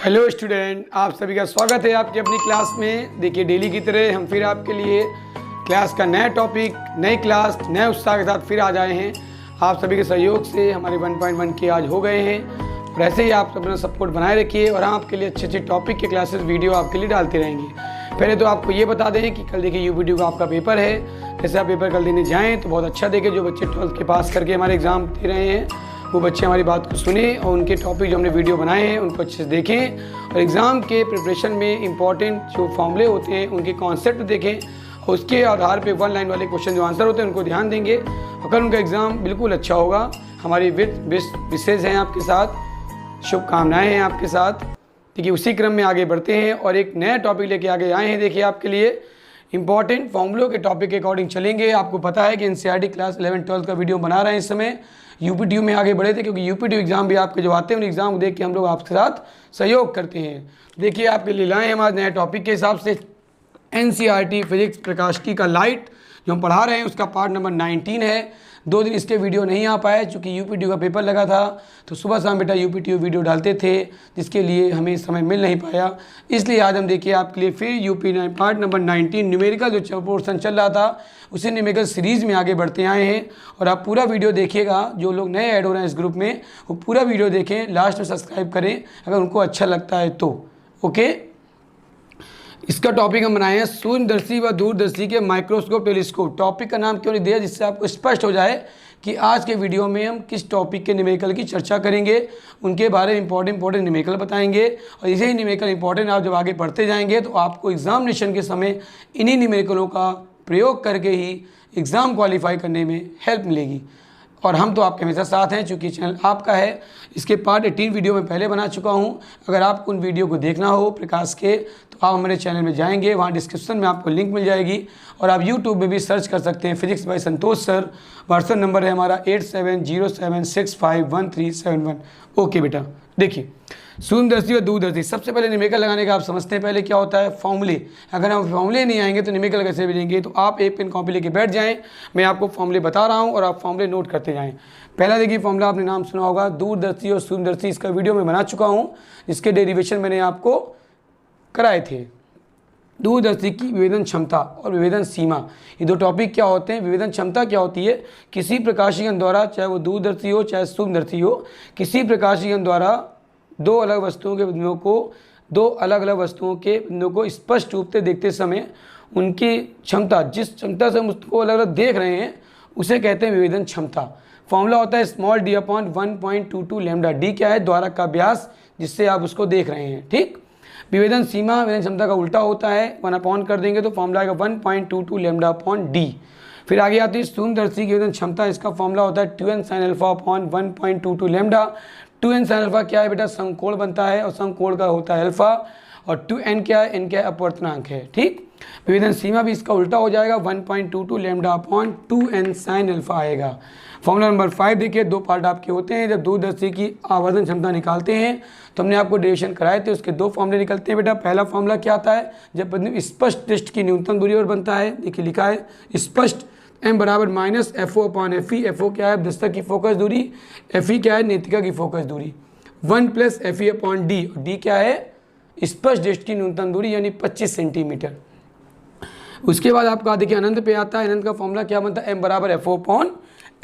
Hello student, आप सभी का स्वागत है आपकी अपनी क्लास में। देखिए डेली की तरह हम फिर आपके लिए क्लास का नया टॉपिक, नई क्लास, नए उत्साह के साथ फिर आ जाए हैं। आप सभी के सहयोग से हमारे 1.1 के आज हो गए हैं और ऐसे ही आप अपना सपोर्ट बनाए रखिए और हम आपके लिए अच्छे अच्छे टॉपिक के क्लासेस वीडियो आपके लिए डालते रहेंगे। पहले तो आपको ये बता दें कि कल देखिए यूपीट्यूब का आपका पेपर है। जैसे आप पेपर कल देने जाएँ तो बहुत अच्छा देखें। जो बच्चे 12th के पास करके हमारे एग्ज़ाम दे रहे हैं वो बच्चे हमारी बात को सुने और उनके टॉपिक जो हमने वीडियो बनाए हैं उनको अच्छे से देखें और एग्ज़ाम के प्रिपरेशन में इंपॉर्टेंट जो फॉर्मूले होते हैं उनके कॉन्सेप्ट देखें और उसके आधार पे 1 लाइन वाले क्वेश्चन जो आंसर होते हैं उनको ध्यान देंगे। अगर उनका एग्ज़ाम बिल्कुल अच्छा होगा, हमारी विशेष हैं आपके साथ, शुभकामनाएँ हैं आपके साथ। देखिए उसी क्रम में आगे बढ़ते हैं और एक नया टॉपिक लेके आगे आए हैं। देखिए आपके लिए इंपॉर्टेंट फॉर्मूलों के टॉपिक के अकॉर्डिंग चलेंगे। आपको पता है कि एनसीईआरटी क्लास 11-12 का वीडियो बना रहे हैं इस समय। यूपीट्यूब में आगे बढ़े थे क्योंकि यूपीट्यूब एग्जाम भी आपके जो आते हैं उन एग्जाम को देख के हम लोग आपके साथ सहयोग करते हैं। देखिए आपके लिए लाए हैं हमारे नए टॉपिक के हिसाब से एनसीईआरटी फिजिक्स प्रकाशिकी का लाइट जो हम पढ़ा रहे हैं उसका पार्ट नंबर 19 है। 2 दिन इसके वीडियो नहीं आ पाए क्योंकि यूपीट्यूब का पेपर लगा था, तो सुबह शाम बेटा यूपीट्यूब वीडियो डालते थे जिसके लिए हमें समय मिल नहीं पाया। इसलिए आज हम देखिए आपके लिए फिर यूपी पार्ट नंबर 19 न्यूमेरिकल जो पोर्सन चल रहा था उसी न्यूमेरिकल सीरीज़ में आगे बढ़ते आए हैं। और आप पूरा वीडियो देखिएगा। जो लोग नए ऐड हो रहे हैं इस ग्रुप में वो पूरा वीडियो देखें, लास्ट में सब्सक्राइब करें अगर उनको अच्छा लगता है तो। ओके, इसका टॉपिक हम बनाए हैं सूक्ष्मदर्शी व दूरदर्शी के माइक्रोस्कोप टेलीस्कोप। टॉपिक का नाम क्यों नहीं दिया, जिससे आपको स्पष्ट हो जाए कि आज के वीडियो में हम किस टॉपिक के न्यूमेरिकल की चर्चा करेंगे, उनके बारे में इंपॉर्टेंट न्यूमेरिकल बताएंगे। और इसे ही न्यूमेरिकल इंपॉर्टेंट आप जब आगे पढ़ते जाएंगे तो आपको एग्जामिनेशन के समय इन्हीं न्यूमेरिकलों का प्रयोग करके ही एग्ज़ाम क्वालिफाई करने में हेल्प मिलेगी। और हम तो आपके हमेशा साथ हैं चूँकि चैनल आपका है। इसके पार्ट 18 वीडियो में पहले बना चुका हूं। अगर आपको उन वीडियो को देखना हो प्रकाश के तो आप हमारे चैनल में जाएंगे, वहां डिस्क्रिप्शन में आपको लिंक मिल जाएगी। और आप यूट्यूब में भी सर्च कर सकते हैं फिजिक्स बाय संतोष सर। व्हाट्सएप नंबर है हमारा 8707651371। ओके बेटा, देखिए सूक्ष्मदर्शी और दूरदर्शी। सबसे पहले न्यूमेरिकल लगाने का आप समझते हैं पहले क्या होता है, फॉर्मूले। अगर हम फॉर्मूले नहीं आएंगे तो न्यूमेरिकल कैसे मिलेंगे। तो आप एक पेन कॉपी लेके बैठ जाएं, मैं आपको फॉर्मूले बता रहा हूं और आप फॉर्मूले नोट करते जाएं। पहला देखिए फॉर्मूला आपने नाम सुना होगा दूरदर्शी और सूक्ष्मदर्शी। इसका वीडियो मैं बना चुका हूँ जिसके डेरिवेशन मैंने आपको कराए थे। दूरदर्शी की विभेदन क्षमता और विभेदन सीमा, ये 2 टॉपिक क्या होते हैं। विभेदन क्षमता क्या होती है, किसी प्रकाशीयन द्वारा, चाहे वो दूरदर्शी हो चाहे सूक्ष्मदर्शी हो, किसी प्रकाशीयन द्वारा 2 अलग वस्तुओं के बिंदुओं को, 2 अलग अलग वस्तुओं के बिंदुओं को स्पष्ट रूप से देखते समय उनकी क्षमता, जिस क्षमता से हम उसको अलग अलग देख रहे हैं उसे कहते हैं विभेदन क्षमता। फॉर्मूला होता है small d upon 1.22 lambda. D क्या है, द्वारक का व्यास जिससे आप उसको देख रहे हैं, ठीक। विभेदन सीमा विभेदन क्षमता का उल्टा होता है, 1 अपॉन कर देंगे तो फॉर्मूला आएगा 1.22 लैम्डा अपॉन डी। फिर आगे आती है सूक्ष्मदर्शी की विभेदन क्षमता। इसका फॉर्मूला होता है 2n sin alpha upon 1.22 lambda. 2n sin alpha क्या है बेटा, समकोण बनता है और समकोण का होता है अल्फा। और 2n क्या है, n क्या है, अपवर्तनांक है, ठीक। विभेदन सीमा भी इसका उल्टा हो जाएगा, 1.22 lambda upon 2n sin alpha आएगा। फॉर्मूला नंबर 5 देखिए, 2 पार्ट आपके होते हैं। जब दूरदर्शी की आवर्धन क्षमता निकालते हैं तो हमने आपको डेरिवेशन कराए थे, उसके 2 फॉर्मूले निकलते हैं बेटा। पहला फॉर्मूला क्या आता है, जब स्पष्ट डिस्क की न्यूनतम दूरी पर बनता है। देखिए लिखा है स्पष्ट m बराबर minus FO upon FE। FO क्या है, दस्तक की फोकस दूरी, FE क्या है, नेत्रिका की फोकस दूरी। 1 प्लस FE अपॉन D। और D क्या है, स्पष्ट डिस्क की न्यूनतम दूरी यानी 25 सेंटीमीटर। उसके बाद आपका देखिए अनंत पे आता है। अनंत का फॉर्मूला क्या बनता है, m बराबर FO अपॉन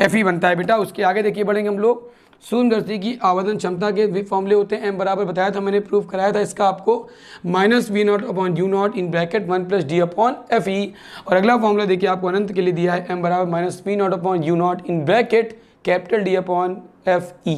FE बनता है बेटा। उसके आगे देखिए बढ़ेंगे हम लोग। सूक्ष्मदर्शी की आवर्धन क्षमता के भी फॉर्मूले होते हैं। m बराबर बताया था, मैंने प्रूफ कराया था इसका आपको, minus V0 upon U0 in bracket 1 plus D upon FE। और अगला फॉर्मूला देखिए आपको अनंत के लिए दिया है, m बराबर minus V0 upon U0 in bracket capital D upon FE।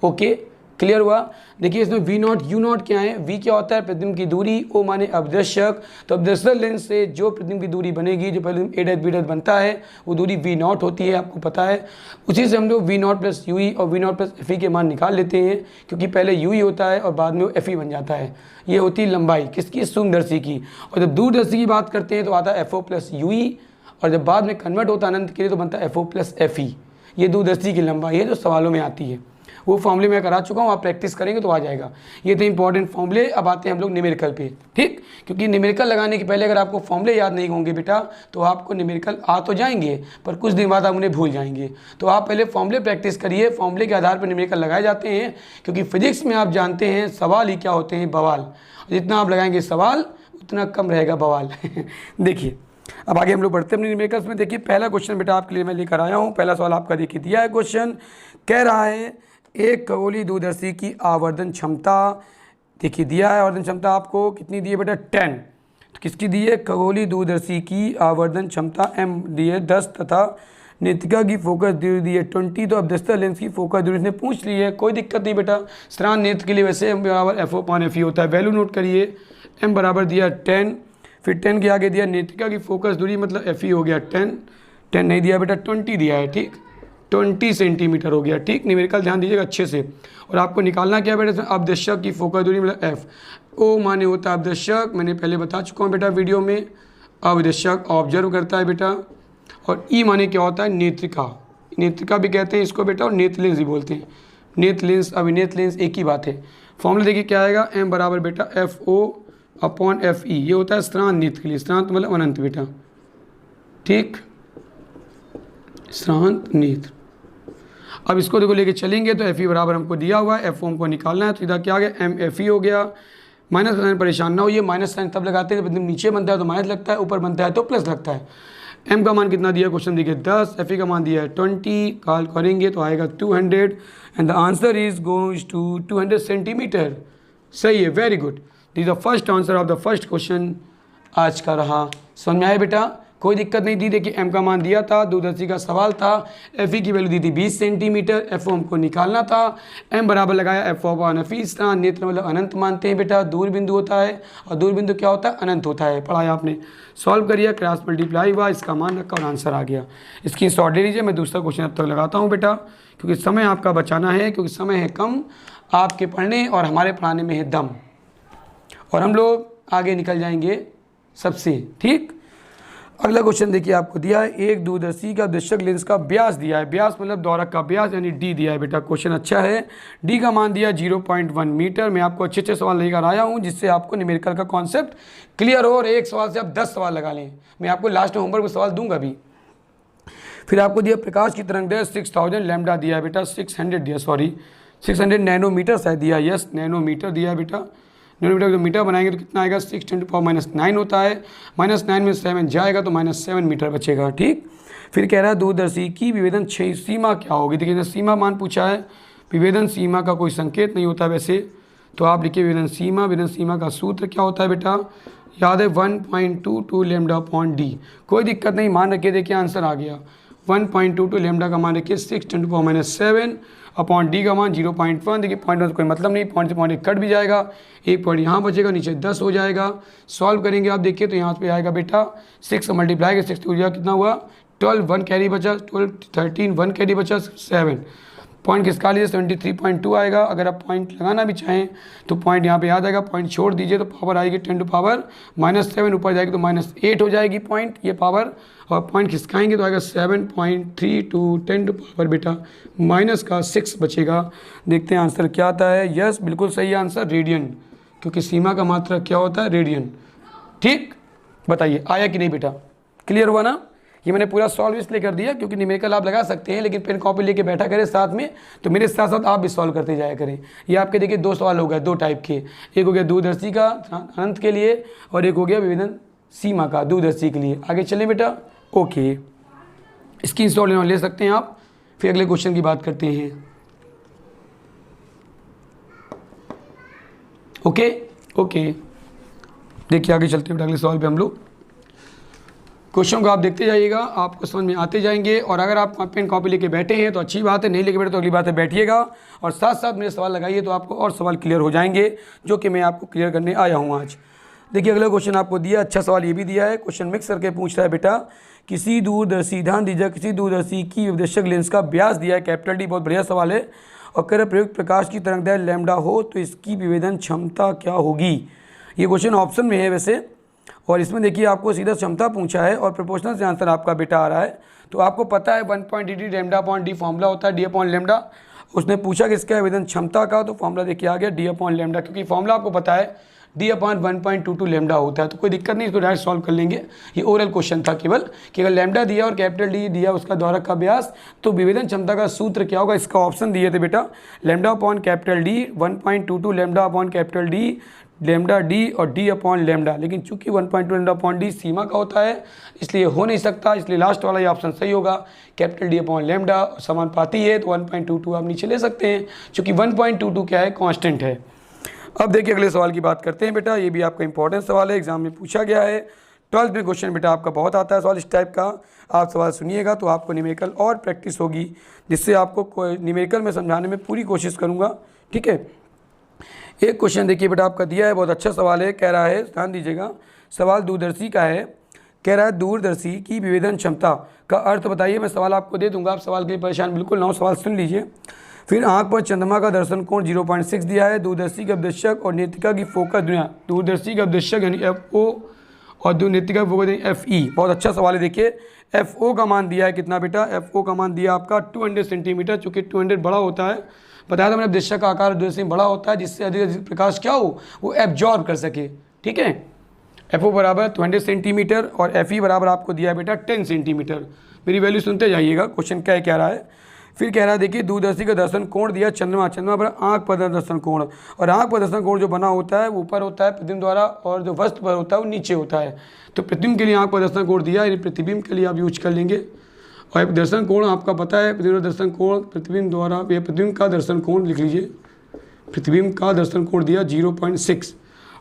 Okay, clear हुआ। देखिए इसमें V0 U0 क्या है, V क्या होता है प्रतिबिंब की दूरी, O माने अवदर्शक। तो अवदर्शक लेंस से जो प्रतिबिंब की दूरी बनेगी, जो प्रतिबिंब A' B' बनता है वो दूरी V0 होती है, आपको पता है। उसी से हम लोग V0 प्लस UE और V0 प्लस FE के मान निकाल लेते हैं क्योंकि पहले UE होता है और बाद में वो FE बन जाता है। ये होती है लंबाई किसकी, सूक्ष्मदर्शी की। और जब दूरदर्शी की बात करते हैं तो आता है FO प्लस UE और जब बाद में कन्वर्ट होता है अनंत के लिए तो बनता है FO प्लस FE। ये दूरदर्शी की लंबाई है जो सवालों में आती है। वो फॉर्मूले मैं करा चुका हूँ, आप प्रैक्टिस करेंगे तो आ जाएगा। ये थे इंपॉर्टेंट फॉर्मूले। अब आते हैं हम लोग न्यूमेरिकल पे, ठीक। क्योंकि न्यूमेरिकल लगाने के पहले अगर आपको फॉर्मूले याद नहीं होंगे बेटा तो आपको न्यूमेरिकल आ तो जाएंगे पर कुछ दिन बाद आप उन्हें भूल जाएंगे। तो आप पहले फॉर्मूले प्रैक्टिस करिए, फॉर्मूले के आधार पर न्यूमेरिकल लगाए जाते हैं। क्योंकि फिजिक्स में आप जानते हैं सवाल ही क्या होते हैं, बवाल। जितना आप लगाएंगे सवाल उतना कम रहेगा बवाल। देखिए अब आगे हम लोग बढ़ते हैं अपने न्यूमेरिकल्स में। देखिए पहला क्वेश्चन बेटा आपके लिए मैं लेकर आया हूँ। पहला सवाल आपका देखिए दिया है क्वेश्चन, कह रहा है एक खगोलीय दूरदर्शी की आवर्धन क्षमता, देखिए दिया है आवर्धन क्षमता आपको कितनी दी है बेटा 10। तो किसकी दी है, खगोलीय दूरदर्शी की आवर्धन क्षमता m दी है 10 तथा नेत्रिका की फोकस दूरी दी है 20। तो अब दस्ता लेंस की फोकस दूरी इसने पूछ ली है, कोई दिक्कत नहीं बेटा। स्थिरांक नेत्र के लिए वैसे m बराबर F/Fe होता है। वैल्यू नोट करिए, m बराबर दिया 10, फिर 10 के आगे दिया नेत्रिका की फोकस दूरी मतलब Fe हो गया 10 नहीं दिया बेटा 20 दिया है, ठीक 20 सेंटीमीटर हो गया, ठीक। न्यूमेरिकल ध्यान दीजिएगा अच्छे से। और आपको निकालना क्या बेटा, अपदर्शक की फोकस दूरी मतलब F। O माने होता है अपदर्शक, मैंने पहले बता चुका हूँ बेटा वीडियो में। अपदर्शक ऑब्जर्व करता है बेटा। और E माने क्या होता है, नेत्रिका। नेत्रिका भी कहते हैं इसको बेटा और नेत्र लेंस भी बोलते हैं। नेत्र लेंस अभिनेत्र लेंस एक ही बात है। फॉर्मूला देखिए क्या आएगा, m बराबर बेटा FO/Fe। ये होता है स्थिरांक नेत्र के लिए, स्थिरांक मतलब अनंत बेटा, ठीक, स्थिरांक नेत्र। अब इसको देखो लेके चलेंगे तो Fe बराबर हमको दिया हुआ है, FO हमको निकालना है। तो इधर क्या आ गया, MFE हो गया। माइनस साइन परेशान ना होइए, माइनस साइन तब लगाते हैं जब नीचे बनता है तो माइनस लगता है, ऊपर बनता है तो प्लस लगता है। m का मान कितना दिया क्वेश्चन देखिए 10, Fe का मान दिया है 20, कॉल करेंगे तो आएगा 200 and the answer is goes to 200 centimetre. सही है, very good. This the first answer of the first question आज का रहा। समझ में आया बेटा, कोई दिक्कत नहीं थी। देखिए m का मान दिया था, दूरदर्शी का सवाल था, Fe की वैल्यू दी थी 20 सेंटीमीटर, FO हमको निकालना था। m बराबर लगाया F/Fe। स्थिरांक नेत्र मतलब अनंत मानते हैं बेटा, दूर बिंदु होता है और दूर बिंदु क्या होता है, अनंत होता है। पढ़ाया आपने, सॉल्व करिए, क्रॉस मल्टीप्लाई हुआ, इसका मान रखा और आंसर आ गया। इसकी शॉर्ट ले लीजिए, मैं दूसरा क्वेश्चन अब तक लगाता हूँ बेटा, क्योंकि समय आपका बचाना है, क्योंकि समय है कम, आपके पढ़ने और हमारे पढ़ाने में है दम, और हम लोग आगे निकल जाएंगे सबसे, ठीक। अगला क्वेश्चन देखिए आपको दिया है, एक दूरदर्शी का दर्शक लेंस का व्यास दिया है, व्यास मतलब द्वारक का व्यास यानी d दिया है बेटा। क्वेश्चन अच्छा है, d का मान दिया 0.1 मीटर। मैं आपको अच्छे अच्छे सवाल लेकर आया हूँ जिससे आपको न्यूमेरिकल का कॉन्सेप्ट क्लियर हो और एक सवाल से आप 10 सवाल लगा लें। मैं आपको लास्ट में होमवर्क में सवाल दूंगा भी। फिर आपको दिया प्रकाश की तरंग दैर्घ्य 6000 लैम्डा दिया है बेटा, 600 दिया, सॉरी 600 नैनोमीटर शायद दिया, यस नैनोमीटर दिया है बेटा। नैनोमीटर जो मीटर बनाएंगे तो कितना आएगा, 6 × 10⁻⁹ होता है। -9 में 7 जाएगा तो -7 मीटर बचेगा, ठीक। फिर कह रहा है दूरदर्शी की विभेदन सीमा क्या होगी। देखिए सीमा मान पूछा है, विभेदन सीमा का कोई संकेत नहीं होता वैसे, तो आप लिखिए विभेदन सीमा का सूत्र क्या होता है बेटा, याद है 1.22 λ/d। कोई दिक्कत नहीं, मान रखिए, देखिए आंसर आ गया 1.22 लैम्डा का मान रखिए 6 × 10⁻⁷ अपॉन डी का मान 0.1। देखिए पॉइंट में कोई मतलब नहीं, पॉइंट से पॉइंट कट भी जाएगा, एक पॉइंट यहाँ बचेगा, नीचे 10 हो जाएगा। सॉल्व करेंगे आप देखिए तो यहाँ पे आएगा बेटा 6 मल्टीप्लाई का 6 हो जाएगा, कितना हुआ 12, 1 कैरी बचा, 12 13 1 कैरी बचा 7। पॉइंट किसका लीजिए 73.2 आएगा। अगर आप पॉइंट लगाना भी चाहें तो पॉइंट यहाँ पे याद आएगा, पॉइंट छोड़ दीजिए तो पावर आएगी 10⁻⁻7, ऊपर जाएगी तो -8 हो जाएगी पॉइंट ये पावर, और पॉइंट खिसकाएंगे तो आएगा 7.32 10 बेटा -6 बचेगा। देखते हैं आंसर क्या आता है। यस बिल्कुल सही आंसर, रेडियन, क्योंकि सीमा का मात्रा क्या होता है, रेडियन, ठीक। बताइए आया कि नहीं बेटा, क्लियर हुआ ना। ये मैंने पूरा सॉल्व इसलिए कर दिया क्योंकि न्यूमेरिकल आप लगा सकते हैं, लेकिन पेन कॉपी लेके बैठा करें साथ में, तो मेरे साथ साथ आप भी सॉल्व करते जाया करें। ये आपके देखिए 2 सवाल हो गए, 2 टाइप के, एक हो गया दूरदर्शी का अनंत के लिए और एक हो गया विभेदन सीमा का दूरदर्शी के लिए। आगे चलें बेटा, ओके, इसकी इंस्टॉल ले सकते हैं आप। फिर अगले क्वेश्चन की बात करते हैं। ओके ओके, देखिए आगे चलते हैं बेटा अगले सवाल पे हम लोग। क्वेश्चन को आप देखते जाइएगा, आपको समझ में आते जाएंगे, और अगर आप पेन कॉपी लेके बैठे हैं तो अच्छी बात है, नहीं लेके बैठे तो अगली बात है बैठिएगा और साथ साथ मेरे सवाल लगाइए, तो आपको और सवाल क्लियर हो जाएंगे जो कि मैं आपको क्लियर करने आया हूँ आज। देखिए अगला क्वेश्चन आपको दिया, अच्छा सवाल ये भी दिया है, क्वेश्चन मिक्स करके पूछ रहा है बेटा, किसी दूरदर्शी, ध्यान दीजिए, किसी दूरदर्शी की विभेदक लेंस का व्यास दिया है कैपिटल डी, बहुत बढ़िया सवाल है, और कह रहे प्रयुक्त प्रकाश की तरंगदैर्घ्य लैम्डा हो तो इसकी विभेदन क्षमता क्या होगी। ये क्वेश्चन ऑप्शन में है वैसे, और इसमें देखिए आपको सीधा क्षमता पूछा है और प्रोपोर्शनल से आंसर आपका बेटा आ रहा है। तो आपको पता है 1.dd λ/d फॉर्मूला होता है, d/λ, उसने पूछा कि इसका आवेदन क्षमता का, तो फॉर्मूला देखिए आ गया डी अपॉन लेमडा, क्योंकि फॉर्मूला आपको पता है डी अपॉन 1.22 लेमडा होता है, तो कोई दिक्कत नहीं, इसको डायरेक्ट सॉल्व कर लेंगे। ये ओरल क्वेश्चन था केवल कि अगर लेमडा दिया और कैपिटल डी दिया उसका द्वारा का व्यास, तो विभेदन क्षमता का सूत्र क्या होगा, इसका ऑप्शन दिए थे बेटा, lambda upon capital D 1.22 lambda upon capital D lambda D और डी अपॉन लेमडा, लेकिन चूंकि 1.2 लेमडा अपॉन डी सीमा का होता है इसलिए हो नहीं सकता, इसलिए लास्ट वाला ये ऑप्शन सही होगा, कैपिटल डी अपॉन लेमडा समानुपाती है तो 1.22 आप नीचे ले सकते हैं, चूंकि 1.22 क्या है, कांस्टेंट है। अब देखिए अगले सवाल की बात करते हैं बेटा, ये भी आपका इंपॉर्टेंट सवाल है, एग्जाम में पूछा गया है, 12th में क्वेश्चन बेटा आपका बहुत आता है सवाल इस टाइप का, आप सवाल सुनिएगा तो आपको न्यूमेरिकल और प्रैक्टिस होगी, जिससे आपको न्यूमेरिकल में समझाने में पूरी कोशिश करूँगा, ठीक है। एक क्वेश्चन देखिए बेटा आपका दिया है, बहुत अच्छा सवाल है, कह रहा है, ध्यान दीजिएगा, सवाल दूरदर्शी का है, कह रहा है दूरदर्शी की विभेदन क्षमता का अर्थ बताइए। मैं सवाल आपको दे दूंगा, आप सवाल के लिए परेशान बिल्कुल ना हो, सवाल सुन लीजिए। फिर आंख पर चंद्रमा का दर्शन कोण 0.6 दिया है, दूरदर्शी के अवदर्शक और नेत्रिका की फोकस दुनिया, दूरदर्शी का अवदर्शक यानी FO और नेत्रिका की फोकस यानी FE, बहुत अच्छा सवाल है। देखिए FO का मान दिया है कितना बेटा, FO का मान दिया आपका 200 सेंटीमीटर, चूँकि 200 बड़ा होता है, बताया था मैंने, अवदर्शक का आकार दूरदर्शी में बड़ा होता है, जिससे अधिक प्रकाश क्या हो वो एब्जॉर्ब कर सके, ठीक है। FO बराबर 200 सेंटीमीटर और FE बराबर आपको दिया है बेटा 10 सेंटीमीटर। मेरी वैल्यू सुनते जाइएगा, क्वेश्चन क्या कह रहा है। फिर कह रहा है देखिए दूरदर्शी का दर्शन कोण दिया चंद्रमा, चंद्रमा पर आंख पर दर्शन कोण, और आंख पर दर्शन कोण जो बना होता है वो ऊपर होता है प्रतिबिंब द्वारा, और जो वस्तु पर होता है वो नीचे होता है। तो प्रतिबिंब के लिए आंख पर दर्शन कोण दिया, यानी प्रतिबिंब के लिए आप यूज कर लेंगे, और दर्शन कोण आपका पता है, प्रतिबिंब दर्शन कोण प्रतिबिंब द्वारा, ये प्रतिबिंब का दर्शन कोण लिख लीजिए, प्रतिबिंब का दर्शन कोण दिया 0.6,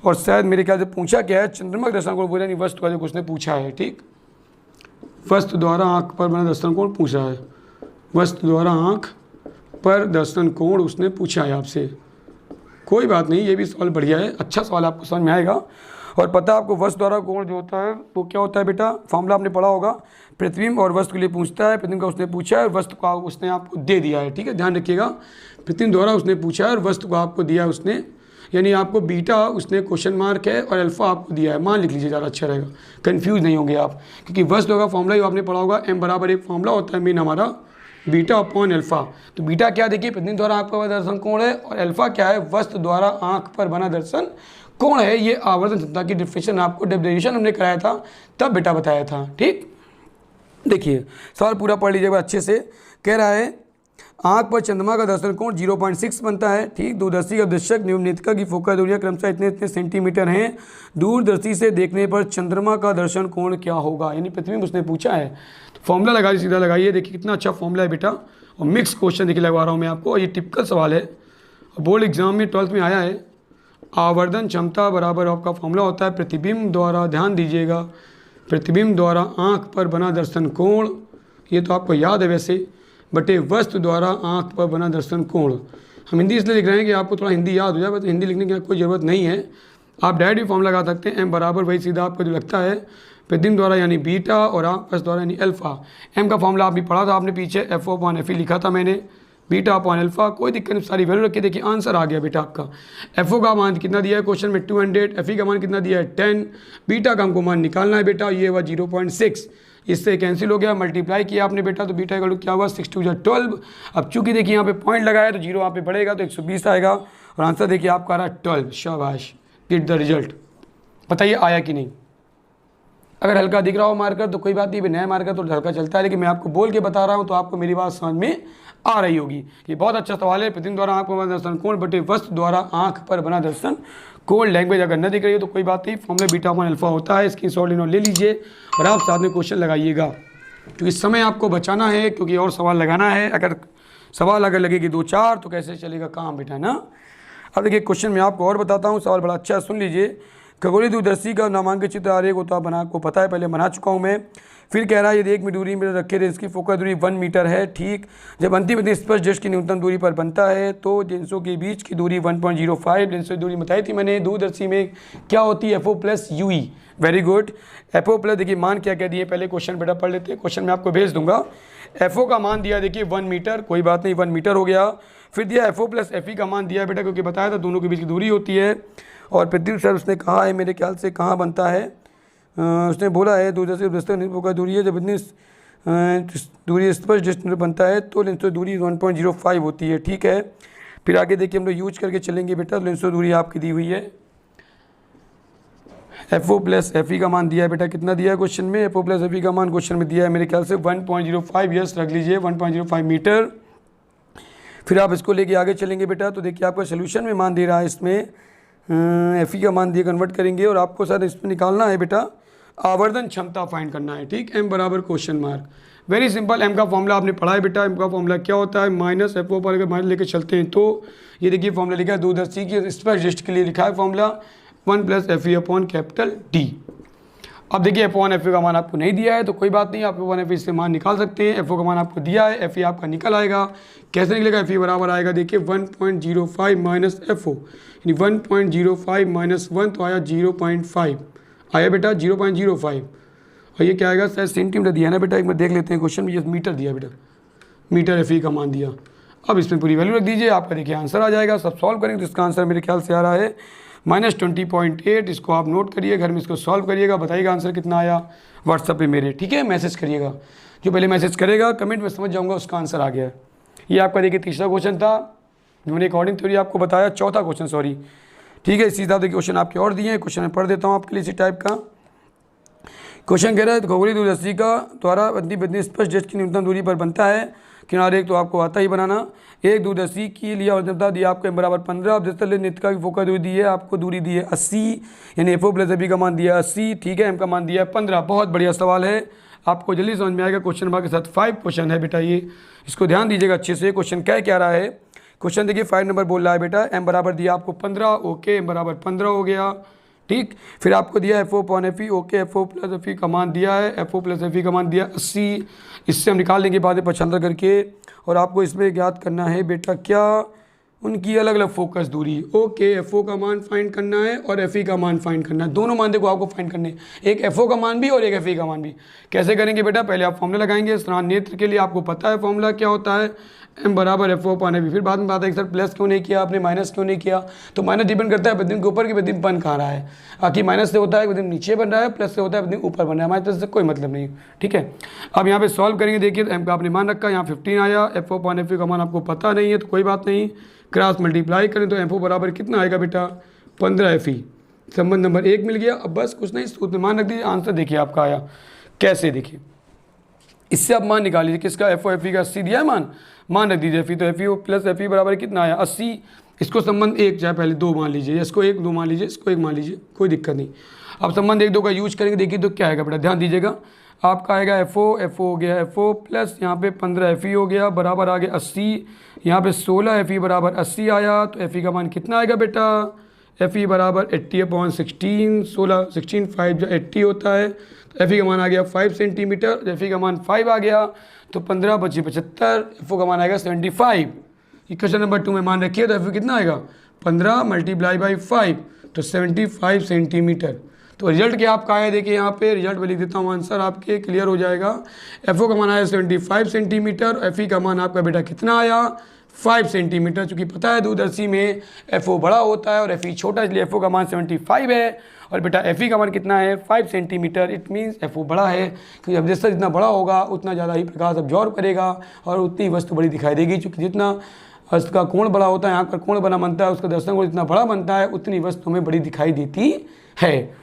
और शायद मेरे ख्याल से पूछा क्या है, चंद्रमा का दर्शन कोण बोला नहीं, वस्तु का जो उसने पूछा है, ठीक, वस्तु द्वारा आंख पर बना दर्शन कोण पूछा है, वस्तु द्वारा आंख पर दर्शन कोण उसने पूछा है आपसे। कोई बात नहीं, ये भी सवाल बढ़िया है, अच्छा सवाल आपको समझ में आएगा। और पता आपको वस्तु द्वारा कोण जो होता है वो क्या होता है बेटा, फॉर्मूला आपने पढ़ा होगा, प्रतिबिंब और वस्तु के लिए पूछता है, प्रतिबिंब का उसने पूछा है और वस्तु का उसने आपको दे दिया है, ठीक है, ध्यान रखिएगा, प्रतिबिंब द्वारा उसने पूछा है और वस्तु को आपको दिया है उसने, यानी आपको बीटा उसने क्वेश्चन मार्क है और अल्फा आपको दिया है, मान लिख लीजिए, ज़्यादा अच्छा रहेगा, कन्फ्यूज नहीं होंगे आप, क्योंकि वस्तु का फॉर्मूला ही आपने पढ़ा होगा, M बराबर एक फॉर्मूला होता है मेन हमारा बीटा अपॉन अल्फा। तो बीटा क्या देखिए, प्रतिबिंब द्वारा आंख पर बना दर्शन कोण है, और अल्फा क्या है, वस्तु द्वारा आंख पर बना दर्शन कोण है। ये आवर्धन क्षमता की डिफिनेशन आपको डेरिवेशन हमने कराया था तब बेटा बताया था, ठीक। देखिए सवाल पूरा पढ़ लीजिएगा अच्छे से, कह रहा है आंख पर चंद्रमा का दर्शन कोण 0.6 बनता है, ठीक, दूरदर्शी का अवदर्शक एवं नेत्रिका की फोकस दूरियां क्रमशः इतने इतने सेंटीमीटर हैं, दूरदर्शी से देखने पर चंद्रमा का दर्शन कोण क्या होगा, यानी प्रतिबिंब उसने पूछा है, तो फॉर्मूला लगा सीधा लगाइए, देखिए कितना अच्छा फॉर्मूला है बेटा, और मिक्स क्वेश्चन देखिए लगवा रहा हूँ मैं आपको, ये टिपिकल सवाल है, बोर्ड एग्जाम में 12th में आया है। आवर्धन क्षमता बराबर आपका फॉर्मूला होता है प्रतिबिंब द्वारा, ध्यान दीजिएगा, प्रतिबिंब द्वारा आंख पर बना दर्शन कोण, ये तो आपको याद है वैसे, बटे वस्तु द्वारा आंख पर बना दर्शन कोण। हम हिंदी इसलिए लिख रहे हैं कि आपको थोड़ा हिंदी याद हो जाए, बस हिंदी लिखने की कोई ज़रूरत नहीं है, आप डायरेक्ट भी फॉर्म लगा सकते हैं, M बराबर वही सीधा आपको जो लगता है प्रतिबिंब द्वारा यानी बीटा और आंख द्वारा यानी अल्फा। M का फॉर्मूला आप भी पढ़ा था आपने पीछे, FO अपॉन FE लिखा था मैंने, बीटा अपॉन अल्फा, कोई दिक्कत नहीं, सारी वैल्यू रखिए, देखिए आंसर आ गया बेटा आपका। FO का मान कितना दिया है क्वेश्चन में 200, FE का मान कितना दिया है 10, बीटा का हमको मान निकालना है बेटा, ये हुआ 0.6, इससे कैंसिल हो गया, मल्टीप्लाई किया आपने बेटा, तो बीटा का क्या हुआ 6 2 12। अब चूंकि देखिए यहाँ पे पॉइंट लगाया तो 0 यहाँ पे बढ़ेगा तो 120 आएगा, और आंसर देखिए आपका आ रहा है 12। शाबाश, गेट द रिजल्ट, बताइए आया कि नहीं। अगर हल्का दिख रहा हो मार्कर तो कोई बात नहीं, नया मार्कर तो हल्का चलता है, लेकिन मैं आपको बोल के बता रहा हूँ तो आपको मेरी बात समझ में आ रही होगी। ये बहुत अच्छा सवाल है, प्रतिबिंब द्वारा आंख पर बना दर्शन कोण बटे वस्तु द्वारा आंख पर बना दर्शन कोण। लैंग्वेज अगर न दिख रही हो तो कोई बात नहीं, फॉर्मूला बीटा अपॉन अल्फा होता है, इसकी शॉर्ट ले लीजिए और आप साथ में क्वेश्चन लगाइएगा, क्योंकि समय आपको बचाना है, क्योंकि और सवाल लगाना है। अगर सवाल अगर लगेगी 2-4 तो कैसे चलेगा काम बेटा ना। अब देखिए क्वेश्चन मैं आपको और बताता हूँ, सवाल बड़ा अच्छा सुन लीजिए। खगोलीय दूरदर्शी का नामांकित चित्र आरेख होता बना, आपको पता है, पहले बना चुका हूँ मैं। फिर कह रहा है यदि 1 मीटर दूरी में रखे थे, इसकी फोकस दूरी 1 मीटर है, ठीक। जब अंतिम इतनी स्पर्श डिस्क की न्यूनतम दूरी पर बनता है तो लेंसों के बीच की दूरी 1.05, लेंसों की दूरी बताई थी मैंने। दूरदर्शी में क्या होती है, FO plus UE, very good. FO plus देखिए मान क्या क्या दिए, पहले क्वेश्चन बेटा पढ़ लेते हैं, क्वेश्चन मैं आपको भेज दूंगा। FO का मान दिया देखिए 1 मीटर, कोई बात नहीं 1 मीटर हो गया। फिर दिया FO प्लस FE का मान दिया बेटा, क्योंकि बताया था दोनों के बीच की दूरी होती है। और प्रतिबिंब सर उसने कहा है मेरे ख्याल से कहाँ बनता है, उसने बोला है दूरदर्शी का दूरी है जब इतनी दूरी स्पर्श डिस्टेंस बनता है तो लेंस दूरी 1.05 होती है, ठीक है। फिर आगे देखिए हम लोग यूज करके चलेंगे बेटा। लेंस दूरी आपकी दी हुई है FO प्लस FE का मान दिया है बेटा, कितना दिया है क्वेश्चन में, FO प्लस FE का मान क्वेश्चन में दिया है मेरे ख्याल से 1.05, यस रख लीजिए 1.05 मीटर। फिर आप इसको लेके आगे चलेंगे बेटा, तो देखिए आपका सोल्यूशन में मान दे रहा है, इसमें FE का मान दिए कन्वर्ट करेंगे और आपको सर इसमें निकालना है बेटा आवर्धन क्षमता फाइंड करना है, ठीक। M बराबर question mark, very simple. M का फॉर्मूला आपने पढ़ा है बेटा। M का फॉर्मूला क्या होता है, माइनस FO पर अगर माइनस लेके चलते हैं तो ये देखिए फॉर्मूला लिखा है दूरदर्शी की स्पर्श डिस्टेंस के लिए लिखा है formula 1 plus FE upon capital D। अब देखिए अपॉन FE का मान आपको नहीं दिया है तो कोई बात नहीं, आप अपॉन FE से मान निकाल सकते हैं। FO का मान आपको दिया है, FE आपका निकल आएगा। कैसे निकलेगा, FE बराबर आएगा देखिए 1.05 माइनस FO, यानी 1.05 माइनस 1 तो आया 0.5 आया बेटा 0.05। और ये क्या आएगा, शायद सेंटीमीटर दिया है ना बेटा, एक बार देख लेते हैं क्वेश्चन में, ये मीटर दिया बेटा, मीटर FE का मान दिया। अब इसमें पूरी वैल्यू रख दीजिए, आपका देखिए आंसर आ जाएगा। सब सॉल्व करेंगे तो इसका आंसर मेरे ख्याल से आ रहा है -20.8। इसको आप नोट करिए, घर में इसको सॉल्व करिएगा, बताइएगा आंसर कितना आया व्हाट्सएप पे मेरे, ठीक है। मैसेज करिएगा, जो पहले मैसेज करेगा कमेंट में समझ जाऊँगा उसका आंसर आ गया है। ये आपका देखिए तीसरा क्वेश्चन था, मैंने अकॉर्डिंग थ्योरी आपको बताया, चौथा क्वेश्चन सॉरी, ठीक है। इसी तरह देखिए क्वेश्चन आपके और दिए हैं, क्वेश्चन मैं पढ़ देता हूँ आपके लिए इसी टाइप का। क्वेश्चन कह रहा है खगोलीय दूरदर्शी का द्वारा बदनी स्पर्श डिस्क की न्यूनतम दूरी पर बनता है किनारे, एक तो आपको आता ही बनाना। एक दूरदर्शी के लिए अवजनता दी आपको M बराबर 15। अब जिस नेत्रिका की फोकस दूरी दी है आपको, दूरी दी है 80, यानी FO प्लस FE का मान दिया है 80, ठीक है। M का मान दिया है 15। बहुत बढ़िया सवाल है, आपको जल्दी समझ में आएगा। क्वेश्चन नंबर के साथ 5 क्वेश्चन है बेटा, ये इसको ध्यान दीजिएगा अच्छे से। क्वेश्चन क्या रहा है, क्वेश्चन देखिए 5 नंबर बोल रहा है बेटा M बराबर दिया आपको 15, ओके M बराबर 15 हो गया, ठीक। फिर आपको दिया FO upon FE, okay FO plus FE का मान दिया है, FO प्लस FE का मान दिया 80। इससे हम निकाल देंगे बाद में 75 करके। और आपको इसमें ज्ञात करना है बेटा क्या, उनकी अलग अलग फोकस दूरी, ओके। FO का मान फाइंड करना है और FE का मान फाइंड करना है, दोनों मान देखो आपको फाइंड करने हैं, एक FO का मान भी और एक FE का मान भी। कैसे करेंगे बेटा, पहले आप फॉर्मूला लगाएंगे। स्नान नेत्र के लिए आपको पता है फॉर्मूला क्या होता है, M बराबर FO अपॉन FE। फिर बाद में बात है कि सर प्लस क्यों नहीं किया आपने, माइनस क्यों नहीं किया, तो माइनस डिपेंड करता है प्रतिबिंब के ऊपर कि प्रतिबिंब बन कहाँ रहा है। बाकी माइनस से होता है प्रतिबिंब नीचे बन रहा है, प्लस से होता है प्रतिबिंब ऊपर बन रहा है, हमारे तरफ से कोई मतलब नहीं, ठीक है। अब यहाँ पे सॉल्व करेंगे, देखिए M का आपने मान रखा, यहाँ 15 आया, FO अपॉन FE का मान आपको पता नहीं है तो कोई बात नहीं, क्रॉस मल्टीप्लाई करें तो FO बराबर कितना आएगा बेटा 15 FE। संबंध नंबर 1 मिल गया। अब बस कुछ नहीं, सूत्र में मान रख दीजिए, आंसर देखिए आपका आया कैसे, देखिए इससे आप मान निकाल लीजिए किसका, FO FE का 80 दिया है मान रख दीजिए FE, तो FE प्लस FE बराबर कितना आया 80। इसको संबंध 1 चाहे पहले 2 मान लीजिए, इसको 1 2 मान लीजिए, इसको 1 मान लीजिए, कोई दिक्कत नहीं। अब संबंध 1 2 का यूज करेंगे, देखिए तो क्या आएगा बेटा, ध्यान दीजिएगा। आपका आएगा FO हो गया FO प्लस यहाँ पे 15 FE हो गया, बराबर आ गया 80। यहाँ पे 16 FE बराबर 80 आया, तो FE का मान कितना आएगा बेटा, FE बराबर 80 अपॉन 16, 16 5 80 होता है, तो FE का मान आ गया 5 सेंटीमीटर। FE का मान 5 आ गया तो 15 बचे 75, FO का मान आएगा 75। क्वेश्चन नंबर 2 में मान रखिए, तो FO कितना आएगा 15 मल्टीप्लाई बाई 5 तो 75 सेंटीमीटर। तो रिजल्ट क्या आपका आया, देखिए यहाँ पे रिजल्ट में लिख देता हूँ, आंसर आपके क्लियर हो जाएगा। FO का मान आया 75 सेंटीमीटर, FE का मान आपका बेटा कितना आया 5 सेंटीमीटर। चूँकि पता है दूरदर्शी में FO बड़ा होता है और FE छोटा, इसलिए FO का मान 75 है और बेटा FE का मान कितना है 5 सेंटीमीटर। इट मीन्स FO बड़ा है, क्योंकि अब जैसा जितना बड़ा होगा उतना ज़्यादा ही प्रकाश अब्जॉर्ब करेगा और उतनी वस्तु बड़ी दिखाई देगी। चूँकि जितना उसका कोण बड़ा होता है, आँख का कोण बना बनता है, उसका दर्शन कोण जितना बड़ा बनता है उतनी वस्तु हमें बड़ी दिखाई देती है।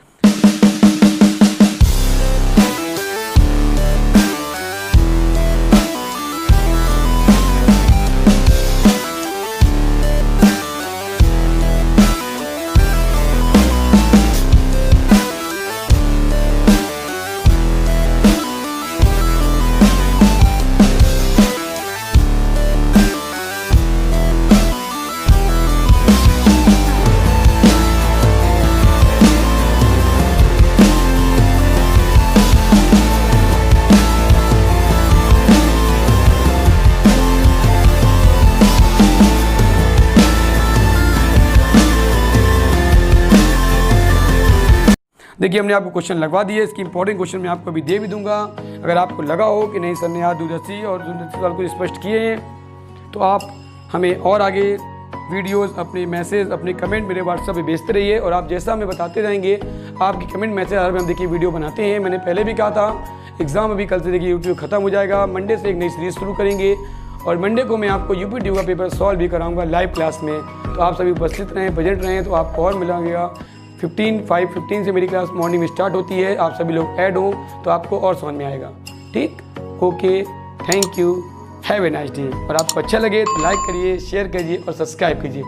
देखिए हमने आपको क्वेश्चन लगवा दिए, इसकी इंपॉर्टेंट क्वेश्चन मैं आपको अभी दे भी दूंगा। अगर आपको लगा हो कि नहीं सर ने यहाँ दूरदर्शी और दूरदर्शी सवाल को स्पष्ट किए हैं तो आप हमें और आगे वीडियोस, अपने मैसेज, अपने कमेंट मेरे व्हाट्सएप पे भेजते रहिए और आप जैसा हमें बताते रहेंगे, आपकी कमेंट मैसेज हर हम देखिए वीडियो बनाते हैं। मैंने पहले भी कहा था एग्ज़ाम अभी कल से देखिए यूट्यूब ख़त्म हो जाएगा, मंडे से एक नई सीरीज़ शुरू करेंगे और मंडे को मैं आपको यूपी का पेपर सॉल्व भी कराऊंगा लाइव क्लास में। तो आप सभी उपस्थित रहें, प्रेजेंट रहें, तो आपको और मिलेगा 15 से मेरी क्लास मॉर्निंग में स्टार्ट होती है। आप सभी लोग ऐड हो तो आपको और समझ में आएगा। ठीक, okay, thank you, have a nice day. और आपको अच्छा लगे तो लाइक करिए, शेयर करिए और सब्सक्राइब कीजिए।